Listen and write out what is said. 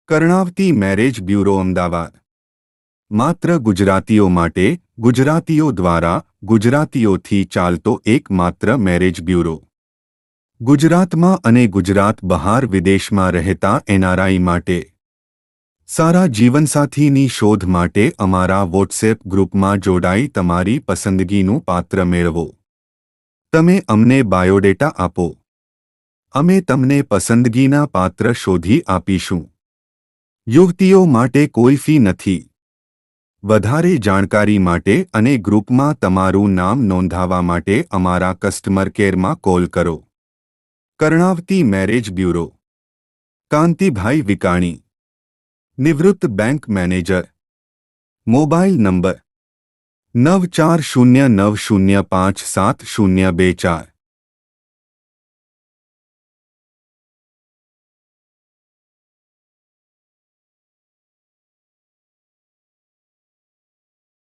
Karnavati marriage bureau Ahmedabad માત્ર ગુજરાતીઓ માટે ગુજરાતીઓ દ્વારા ગુજરાતીઓથી ચાલતો એકમાત્ર મેરેજ બ્યુરો ગુજરાતમાં અને ગુજરાત બહાર વિદેશમાં રહેતા એનઆરઆઈ માટે સારા જીવનસાથીની શોધ માટે અમારા વોટ્સએપ ગ્રુપમાં જોડાઈ તમારી પસંદગીનું પાત્ર મેળવો। તમે અમને બાયોડેટા આપો, અમે તમને પસંદગીના પાત્ર શોધી આપીશું। યુવતીઓ માટે કોઈ ફી નથી। વધારે જાણકારી માટે અને ગ્રુપમાં તમારું નામ નોંધાવવા માટે અમારા કસ્ટમર કેરમાં કોલ કરો। કર્ણાવતી મેરેજ બ્યુરો, કાંતિભાઈ વિકાણી, નિવૃત્ત બેંક મેનેજર। Mobile number 9409057024।